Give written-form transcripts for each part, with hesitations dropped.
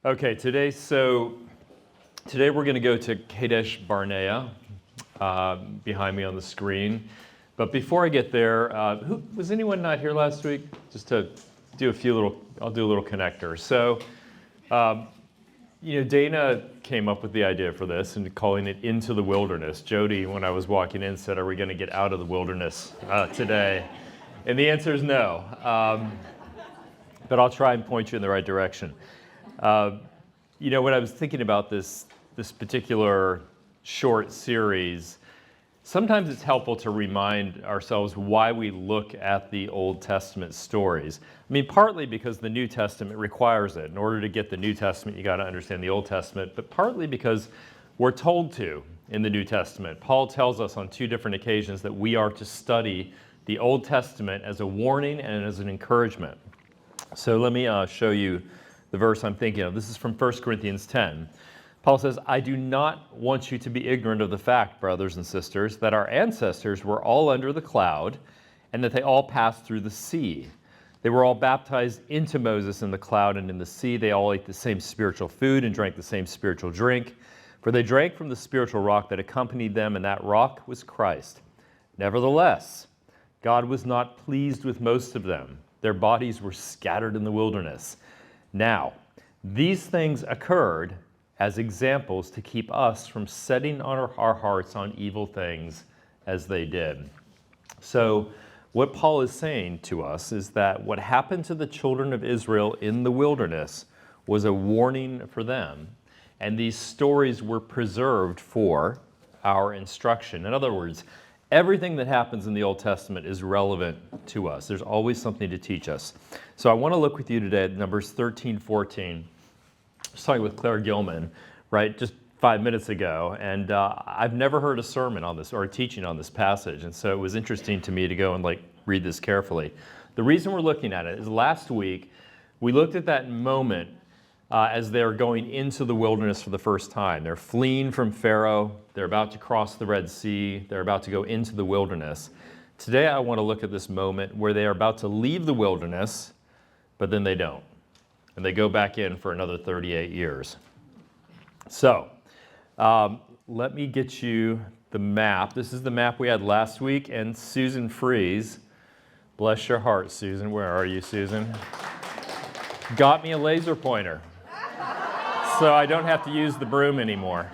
Okay, today we're going to go to Kadesh Barnea, behind me on the screen. But before I get there, was anyone not here last week? Just to do I'll do a little connector. So, Dana came up with the idea for this and calling it Into the Wilderness. Jody, when I was walking in, said, "Are we going to get out of the wilderness today?" And the answer is no. But I'll try and point you in the right direction. When I was thinking about this particular short series, sometimes it's helpful to remind ourselves why we look at the Old Testament stories. I mean, partly because the New Testament requires it. In order to get the New Testament, you got to understand the Old Testament, but partly because we're told to in the New Testament. Paul tells us on 2 different occasions that we are to study the Old Testament as a warning and as an encouragement. So let me show you the verse I'm thinking of. This is from 1 Corinthians 10. Paul says, "I do not want you to be ignorant of the fact, brothers and sisters, that our ancestors were all under the cloud, and that they all passed through the sea. They were all baptized into Moses in the cloud and in the sea. They all ate the same spiritual food and drank the same spiritual drink, for they drank from the spiritual rock that accompanied them, and that rock was Christ. Nevertheless, God was not pleased with most of them. Their bodies were scattered in the wilderness. Now, these things occurred as examples to keep us from setting our hearts on evil things as they did." So what Paul is saying to us is that what happened to the children of Israel in the wilderness was a warning for them, and these stories were preserved for our instruction. In other words, everything that happens in the Old Testament is relevant to us. There's always something to teach us. So I want to look with you today at Numbers 13-14. I was talking with Claire Gilman, right, just 5 minutes ago, and I've never heard a sermon on this or a teaching on this passage, and so it was interesting to me to go and read this carefully. The reason we're looking at it is last week we looked at that moment as they're going into the wilderness for the first time. They're fleeing from Pharaoh. They're about to cross the Red Sea. They're about to go into the wilderness. Today I want to look at this moment where they are about to leave the wilderness, but then they don't. And they go back in for another 38 years. So let me get you the map. This is the map we had last week, and Susan Fries, bless your heart, Susan. Where are you, Susan? Got me a laser pointer, so I don't have to use the broom anymore.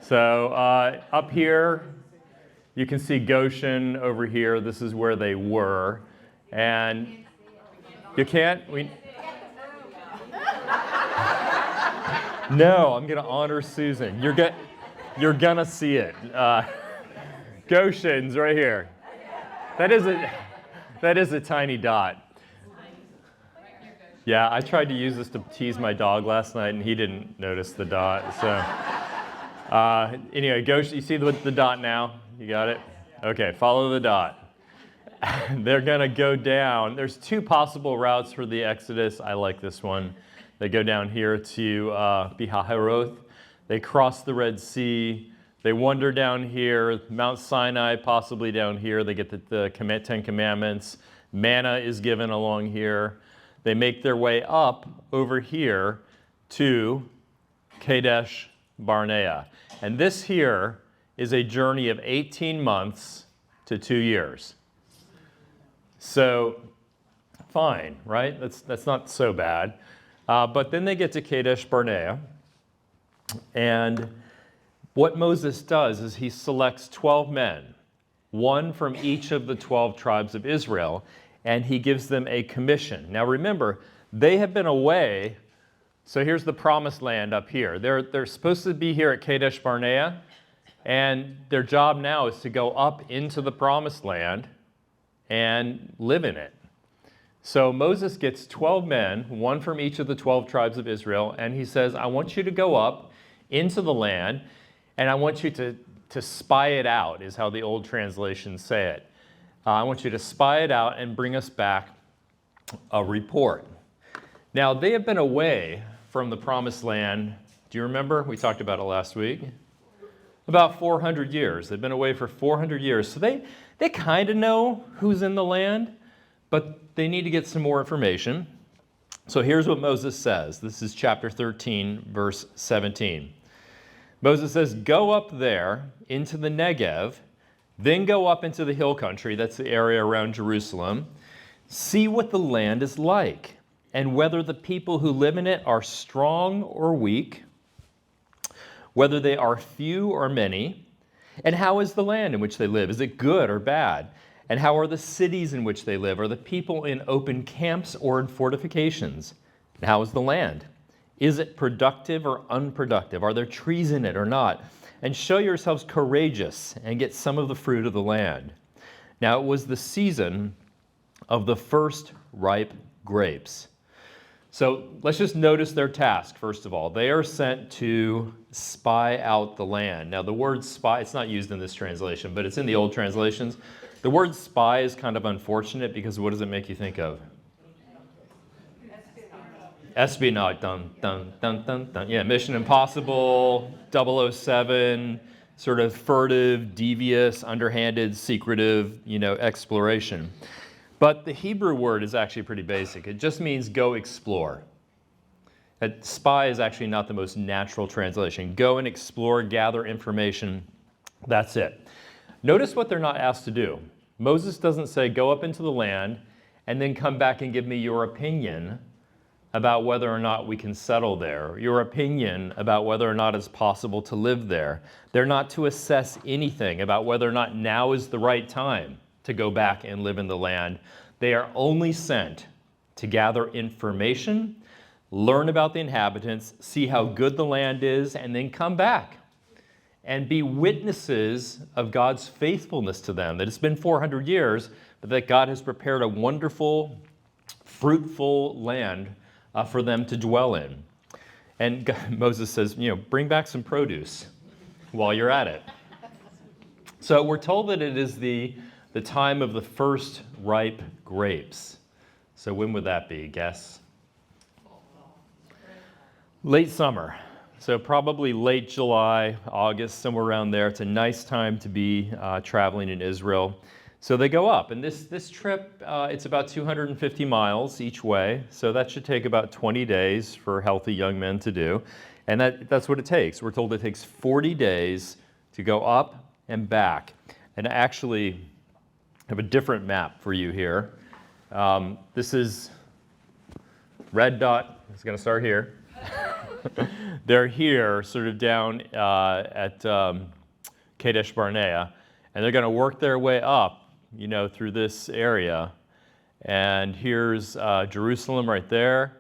So up here, you can see Goshen over here. This is where they were. And you can't? No, I'm going to honor Susan. You're going to see it. Goshen's right here. That is a tiny dot. Yeah, I tried to use this to tease my dog last night, and he didn't notice the dot. So anyway, Goshen, you see the dot now? You got it? Okay, follow the dot. They're going to go down. There's 2 possible routes for the Exodus. I like this one. They go down here to Pihahiroth. They cross the Red Sea. They wander down here. Mount Sinai, possibly down here. They get the 10 Commandments. Manna is given along here. They make their way up over here to Kadesh Barnea. And this here is a journey of 18 months to 2 years. So, fine, right? That's not so bad. But then they get to Kadesh Barnea. And what Moses does is he selects 12 men, 1 from each of the 12 tribes of Israel, and he gives them a commission. Now remember, they have been away. So here's the promised land up here. They're supposed to be here at Kadesh Barnea, and their job now is to go up into the promised land and live in it. So Moses gets 12 men, 1 from each of the 12 tribes of Israel, and he says, I want you to go up into the land, and I want you to spy it out, is how the old translations say it. I want you to spy it out and bring us back a report. Now, they have been away from the promised land. Do you remember? We talked about it last week. About 400 years. They've been away for 400 years. So they kind of know who's in the land, but they need to get some more information. So here's what Moses says. This is chapter 13, verse 17. Moses says, go up there into the Negev, then go up into the hill country, that's the area around Jerusalem, see what the land is like, and whether the people who live in it are strong or weak, whether they are few or many, and how is the land in which they live? Is it good or bad? And how are the cities in which they live? Are the people in open camps or in fortifications? And how is the land? Is it productive or unproductive? Are there trees in it or not? And show yourselves courageous and get some of the fruit of the land. Now it was the season of the first ripe grapes. So let's just notice their task, first of all. They are sent to spy out the land. Now the word spy, it's not used in this translation, but it's in the old translations. The word spy is kind of unfortunate because what does it make you think of? Espionage, dun, dun, dun, dun, dun. Yeah, Mission Impossible, 007, sort of furtive, devious, underhanded, secretive, exploration. But the Hebrew word is actually pretty basic. It just means go explore. Spy is actually not the most natural translation. Go and explore, gather information. That's it. Notice what they're not asked to do. Moses doesn't say, go up into the land and then come back and give me your opinion about whether or not we can settle there, your opinion about whether or not it's possible to live there. They're not to assess anything about whether or not now is the right time to go back and live in the land. They are only sent to gather information, learn about the inhabitants, see how good the land is, and then come back and be witnesses of God's faithfulness to them, that it's been 400 years, but that God has prepared a wonderful, fruitful land for them to dwell in. And Moses says, bring back some produce while you're at it. So we're told that it is the time of the first ripe grapes. So when would that be? Guess? Late summer. So probably late July, August, somewhere around there. It's a nice time to be traveling in Israel. So they go up, and this trip, it's about 250 miles each way, so that should take about 20 days for healthy young men to do, and that's what it takes. We're told it takes 40 days to go up and back, and I actually have a different map for you here. This is red dot, it's going to start here. They're here, sort of down at Kadesh Barnea, and they're going to work their way up through this area. And here's Jerusalem right there,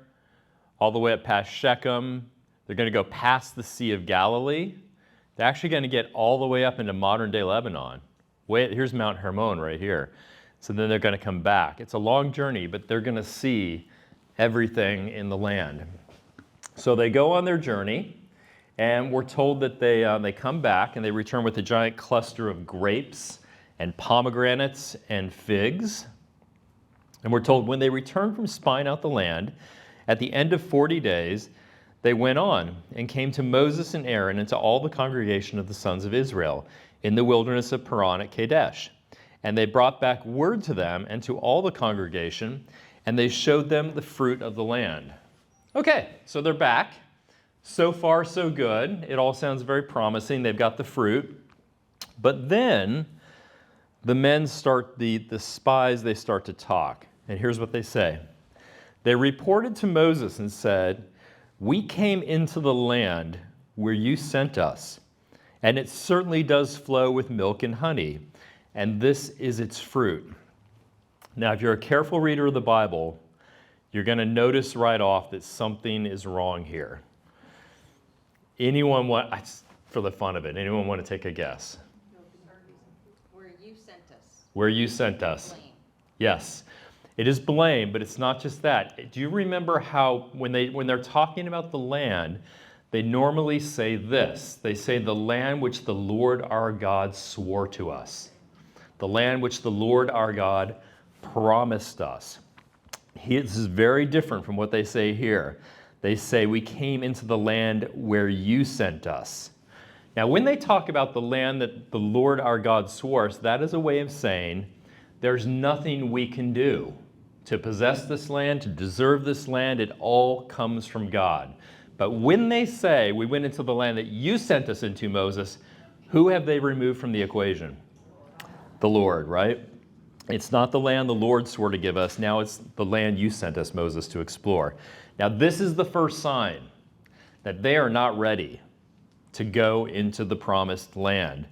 all the way up past Shechem. They're going to go past the Sea of Galilee. They're actually going to get all the way up into modern-day Lebanon. Here's Mount Hermon right here. So then they're going to come back. It's a long journey, but they're going to see everything in the land. So they go on their journey, and we're told that they come back, and they return with a giant cluster of grapes and pomegranates and figs. And we're told when they returned from spying out the land, at the end of 40 days, they went on and came to Moses and Aaron and to all the congregation of the sons of Israel in the wilderness of Paran at Kadesh. And they brought back word to them and to all the congregation, and they showed them the fruit of the land. Okay, so they're back. So far, so good. It all sounds very promising. They've got the fruit. But then the men the spies, they start to talk. And here's what they say. They reported to Moses and said, "We came into the land where you sent us, and it certainly does flow with milk and honey, and this is its fruit." Now, if you're a careful reader of the Bible, you're going to notice right off that something is wrong here. For the fun of it, anyone want to take a guess? Where you sent us. Blame. Yes. It is blame, but it's not just that. Do you remember how when they're talking about the land, they normally say this. They say the land which the Lord our God swore to us. The land which the Lord our God promised us. This is very different from what they say here. They say we came into the land where you sent us. Now, when they talk about the land that the Lord our God swore us, that is a way of saying there's nothing we can do. to possess this land, to deserve this land. It all comes from God. But when they say, we went into the land that you sent us into, Moses, who have they removed from the equation? The Lord, right? It's not the land the Lord swore to give us. Now it's the land you sent us, Moses, to explore. Now this is the first sign that they are not ready to go into the promised land.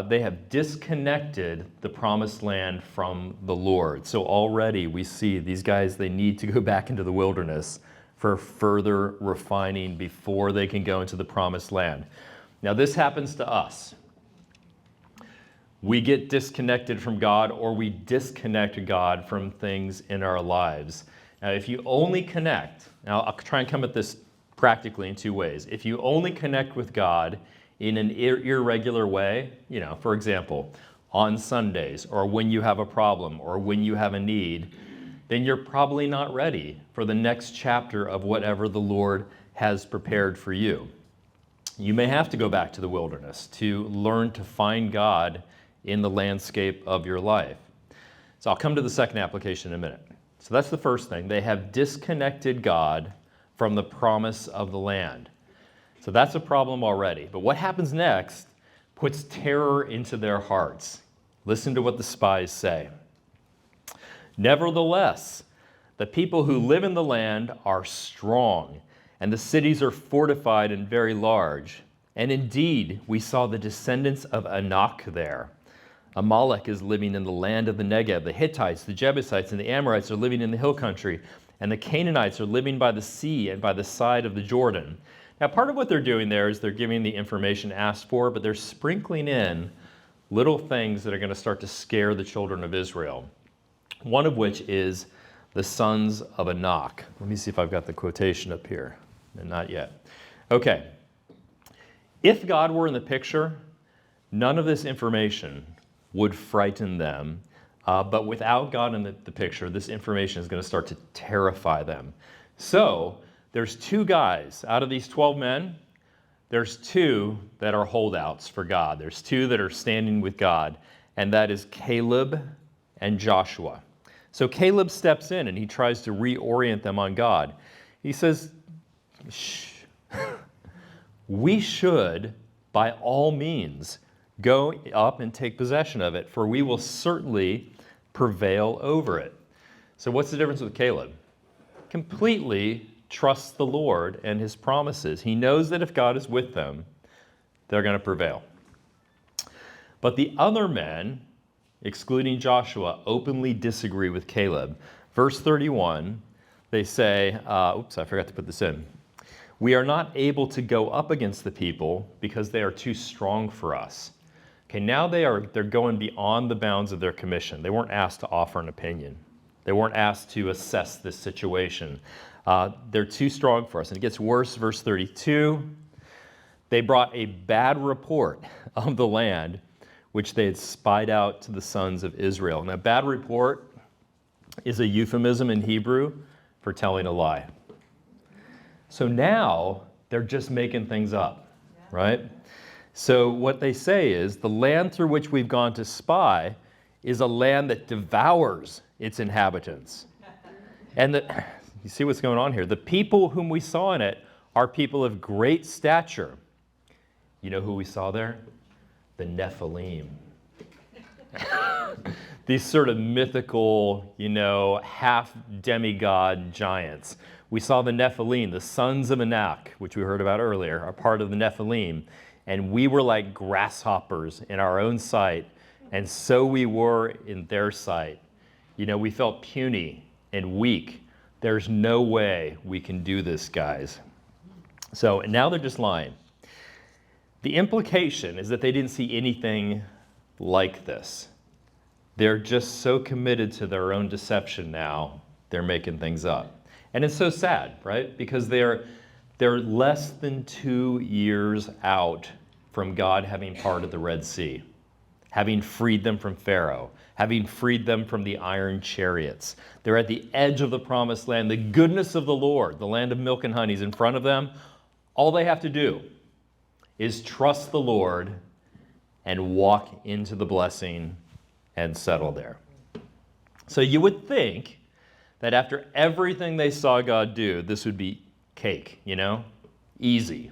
They have disconnected the promised land from the Lord. So already we see these guys, they need to go back into the wilderness for further refining before they can go into the promised land. Now this happens to us. We get disconnected from God, or we disconnect God from things in our lives. Now if you only connect, now I'll try and come at this practically in two ways. If you only connect with God in an irregular way, for example, on Sundays, or when you have a problem, or when you have a need, then you're probably not ready for the next chapter of whatever the Lord has prepared for you. You may have to go back to the wilderness to learn to find God in the landscape of your life. So I'll come to the second application in a minute. So that's the first thing. They have disconnected God from the promise of the land. So that's a problem already. But what happens next puts terror into their hearts. Listen to what the spies say. Nevertheless, the people who live in the land are strong, and the cities are fortified and very large. And indeed, we saw the descendants of Anak there. Amalek is living in the land of the Negev. The Hittites, the Jebusites, and the Amorites are living in the hill country. And the Canaanites are living by the sea and by the side of the Jordan. Now, part of what they're doing there is they're giving the information asked for, but they're sprinkling in little things that are going to start to scare the children of Israel. One of which is the sons of Anak. Let me see if I've got the quotation up here. And not yet. Okay. If God were in the picture, none of this information would frighten them. But without God in the picture, this information is going to start to terrify them. So there's two guys out of these 12 men. There's two that are holdouts for God. There's two that are standing with God, and that is Caleb and Joshua. So Caleb steps in and he tries to reorient them on God. He says, shh, we should, by all means, go up and take possession of it, for we will certainly prevail over it. So what's the difference with Caleb? Completely trusts the Lord and his promises. He knows that if God is with them, they're going to prevail. But the other men, excluding Joshua, openly disagree with Caleb. Verse 31, they say, oops, I forgot to put this in. We are not able to go up against the people because they are too strong for us. Okay, now they're going beyond the bounds of their commission. They weren't asked to offer an opinion. They weren't asked to assess this situation. They're too strong for us. And it gets worse, verse 32. They brought a bad report of the land which they had spied out to the sons of Israel. Now, bad report is a euphemism in Hebrew for telling a lie. So now they're just making things up, right? So what they say is the land through which we've gone to spy is a land that devours its inhabitants. And you see what's going on here. The people whom we saw in it are people of great stature. You know who we saw there? The Nephilim. These sort of mythical, half demigod giants. We saw the Nephilim, the sons of Anak, which we heard about earlier, are part of the Nephilim. And we were like grasshoppers in our own sight, and so we were in their sight. We felt puny and weak. There's no way we can do this, guys. So now they're just lying. The implication is that they didn't see anything like this. They're just so committed to their own deception now, they're making things up. And it's so sad, right? Because they're less than 2 years out from God having parted the Red Sea, having freed them from Pharaoh, having freed them from the iron chariots. They're at the edge of the promised land. The goodness of the Lord, the land of milk and honey, is in front of them. All they have to do is trust the Lord and walk into the blessing and settle there. So you would think that after everything they saw God do, this would be cake, easy.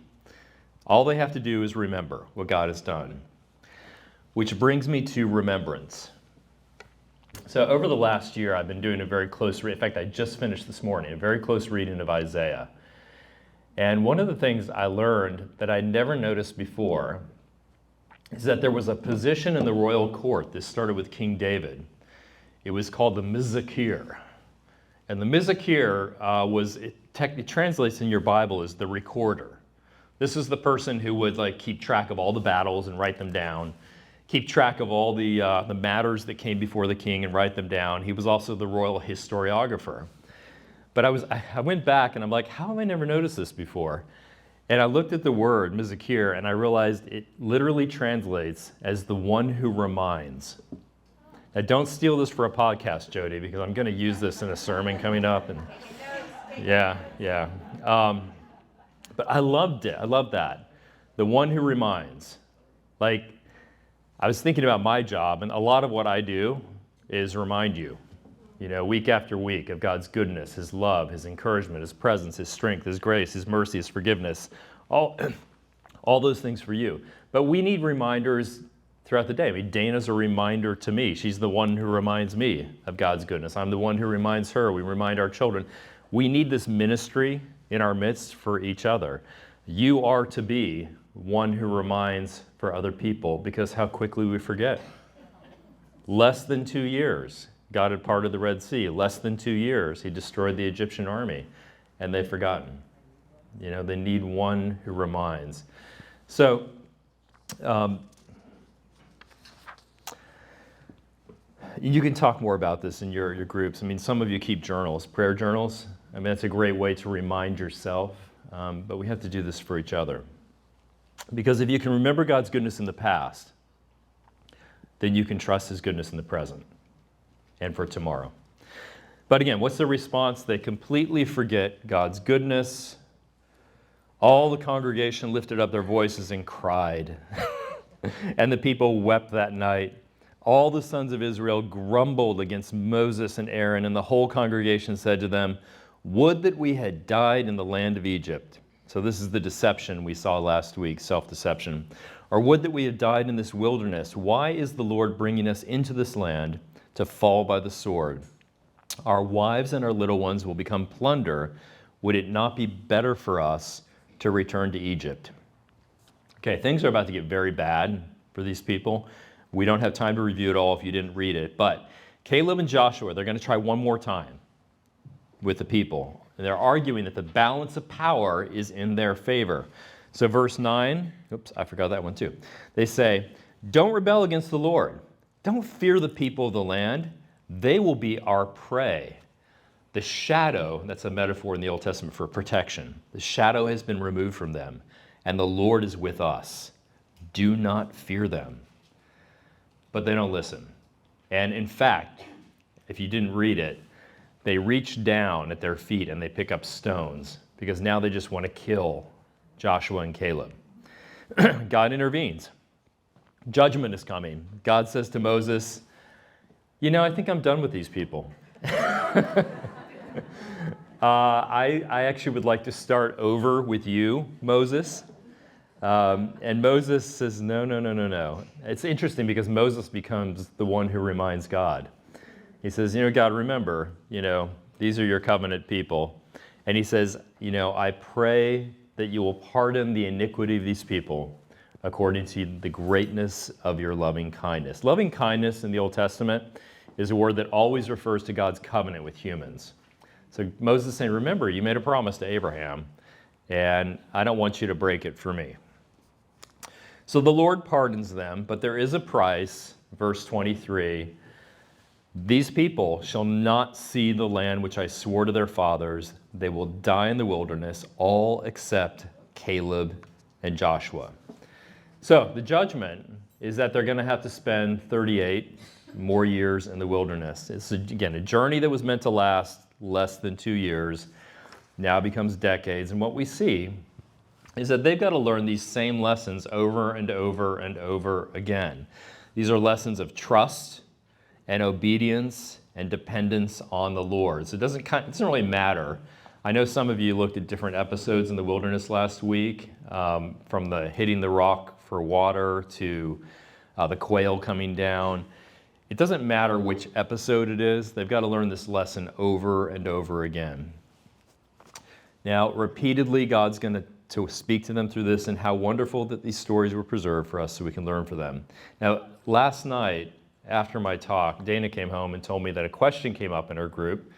All they have to do is remember what God has done. Which brings me to remembrance. So over the last year, I've been doing a very close read. In fact, I just finished this morning, a very close reading of Isaiah. And one of the things I learned that I never noticed before is that there was a position in the royal court. This started with King David. It was called the Mizakir. And the Mizakir it translates in your Bible as the recorder. This is the person who would keep track of all the battles and write them down, keep track of all the matters that came before the king and write them down. He was also the royal historiographer. But I went back and I'm like, how have I never noticed this before? And I looked at the word Mizakir and I realized it literally translates as the one who reminds. Now don't steal this for a podcast, Jody, because I'm going to use this in a sermon coming up. And yeah. But I loved it. I love that. The one who reminds. I was thinking about my job, and a lot of what I do is remind you, week after week of God's goodness, His love, His encouragement, His presence, His strength, His grace, His mercy, His forgiveness, all those things for you. But we need reminders throughout the day. I mean, Dana's a reminder to me. She's the one who reminds me of God's goodness. I'm the one who reminds her. We remind our children. We need this ministry in our midst for each other. You are to be one who reminds for other people, because how quickly we forget. Less than 2 years, God had parted the Red Sea. Less than 2 years, He destroyed the Egyptian army, and they've forgotten. They need one who reminds. So, you can talk more about this in your groups. I mean, some of you keep journals, prayer journals. I mean, that's a great way to remind yourself, but we have to do this for each other. Because if you can remember God's goodness in the past, then you can trust His goodness in the present and for tomorrow. But again, what's the response? They completely forget God's goodness. All the congregation lifted up their voices and cried. And the people wept that night. All the sons of Israel grumbled against Moses and Aaron, and the whole congregation said to them, "Would that we had died in the land of Egypt." So this is the deception we saw last week, self-deception. "Or would that we had died in this wilderness. Why is the Lord bringing us into this land to fall by the sword? Our wives and our little ones will become plunder. Would it not be better for us to return to Egypt?" Okay, things are about to get very bad for these people. We don't have time to review it all if you didn't read it. But Caleb and Joshua, they're going to try one more time with the people. And they're arguing that the balance of power is in their favor. So verse 9, oops, I forgot that one too. They say, "Don't rebel against the Lord. Don't fear the people of the land. They will be our prey." The shadow, that's a metaphor in the Old Testament for protection. The shadow has been removed from them, and the Lord is with us. Do not fear them. But they don't listen. And in fact, if you didn't read it, they reach down at their feet and they pick up stones, because now they just want to kill Joshua and Caleb. God intervenes. Judgment is coming. God says to Moses, I think I'm done with these people. I actually would like to start over with you, Moses. And Moses says, no. It's interesting because Moses becomes the one who reminds God. He says, God, remember, these are your covenant people. And he says, I pray that you will pardon the iniquity of these people according to the greatness of your loving kindness. Loving kindness in the Old Testament is a word that always refers to God's covenant with humans. So Moses is saying, remember, you made a promise to Abraham, and I don't want you to break it for me. So the Lord pardons them, but there is a price. Verse 23, "These people shall not see the land which I swore to their fathers. They will die in the wilderness, all except Caleb and Joshua." So the judgment is that they're going to have to spend 38 more years in the wilderness. It's, again, a journey that was meant to last less than 2 years, now becomes decades. And what we see is that they've got to learn these same lessons over and over and over again. These are lessons of trust and obedience and dependence on the Lord. So it doesn't really matter. I know some of you looked at different episodes in the wilderness last week, from the hitting the rock for water to the quail coming down. It doesn't matter which episode it is. They've got to learn this lesson over and over again. Now, repeatedly, God's going to speak to them through this, and how wonderful that these stories were preserved for us so we can learn from them. Now, last night, after my talk, Dana came home and told me that a question came up in her group.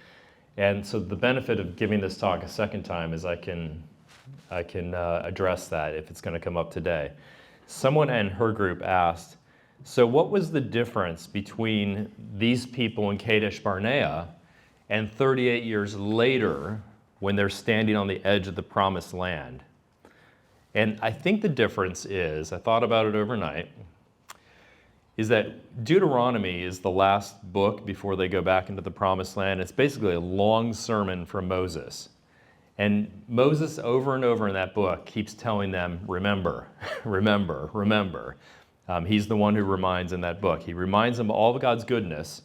And so the benefit of giving this talk a second time is I can address that if it's going to come up today. Someone in her group asked, so what was the difference between these people in Kadesh Barnea and 38 years later when they're standing on the edge of the promised land? And I think the difference is, I thought about it overnight, is that Deuteronomy is the last book before they go back into the promised land. It's basically a long sermon from Moses. And Moses, over and over in that book, keeps telling them, remember, remember, remember. He's the one who reminds in that book. He reminds them of all of God's goodness.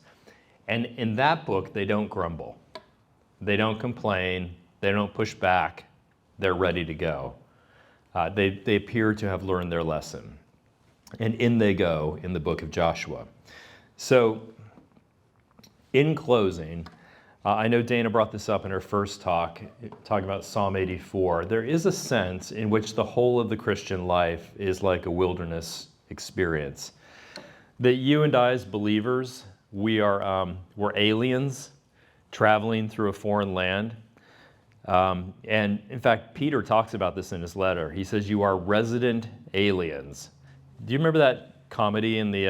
And in that book, they don't grumble. They don't complain. They don't push back. They're ready to go. They appear to have learned their lesson. And in they go in the book of Joshua. So, in closing, I know Dana brought this up in her first talk, talking about Psalm 84. There is a sense in which the whole of the Christian life is like a wilderness experience. That you and I as believers, we're aliens traveling through a foreign land. And in fact, Peter talks about this in his letter. He says, you are resident aliens. Do you remember that comedy in the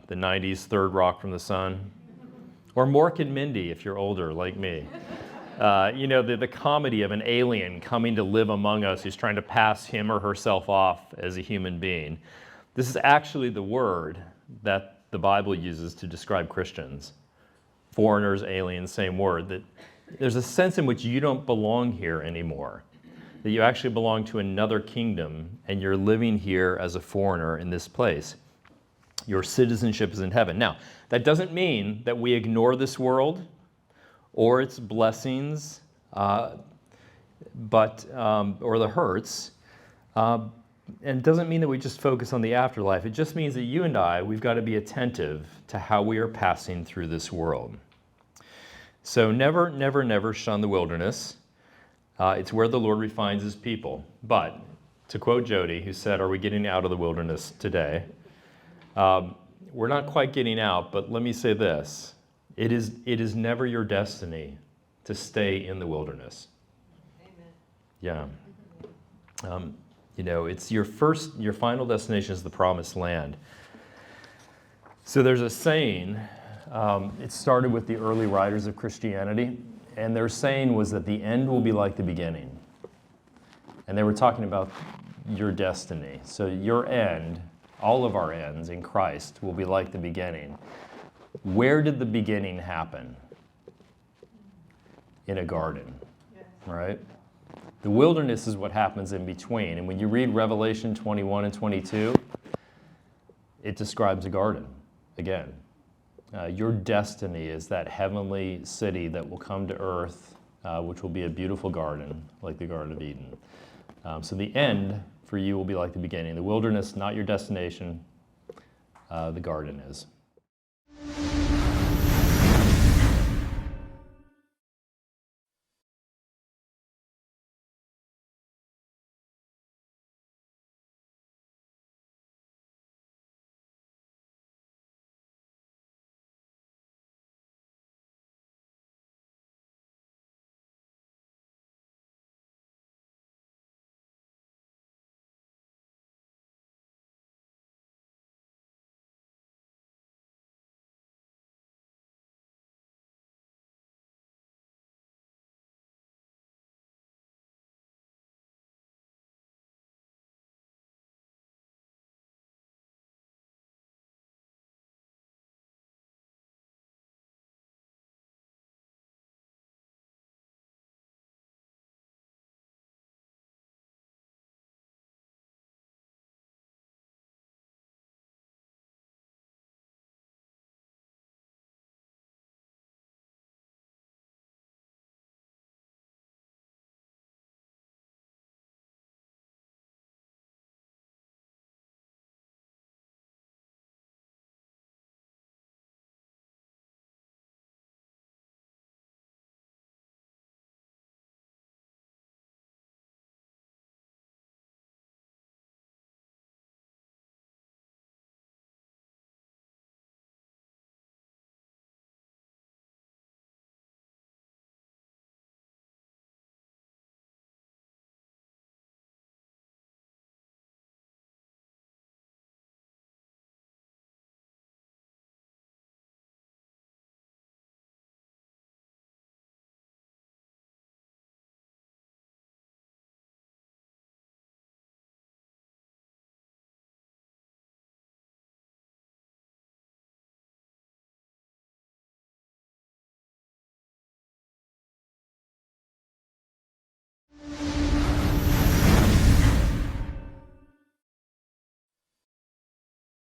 90s, Third Rock from the Sun? Or Mork and Mindy, if you're older, like me. The comedy of an alien coming to live among us who's trying to pass him or herself off as a human being. This is actually the word that the Bible uses to describe Christians. Foreigners, aliens, same word. That there's a sense in which you don't belong here anymore. That you actually belong to another kingdom and you're living here as a foreigner in this place. Your citizenship is in heaven. Now, that doesn't mean that we ignore this world or its blessings, or the hurts. And it doesn't mean that we just focus on the afterlife. It just means that you and I, we've got to be attentive to how we are passing through this world. So never, never, never shun the wilderness. It's where the Lord refines his people. But, to quote Jody, who said, are we getting out of the wilderness today? We're not quite getting out, but let me say this. It is never your destiny to stay in the wilderness. Amen. Yeah. It's your final destination is the promised land. So there's a saying, it started with the early writers of Christianity, and their saying was that the end will be like the beginning. And they were talking about your destiny. So your end, all of our ends in Christ, will be like the beginning. Where did the beginning happen? In a garden, right? The wilderness is what happens in between. And when you read Revelation 21 and 22, it describes a garden again. Your destiny is that heavenly city that will come to earth, which will be a beautiful garden, like the Garden of Eden. So the end for you will be like the beginning. The wilderness, not your destination. The garden is.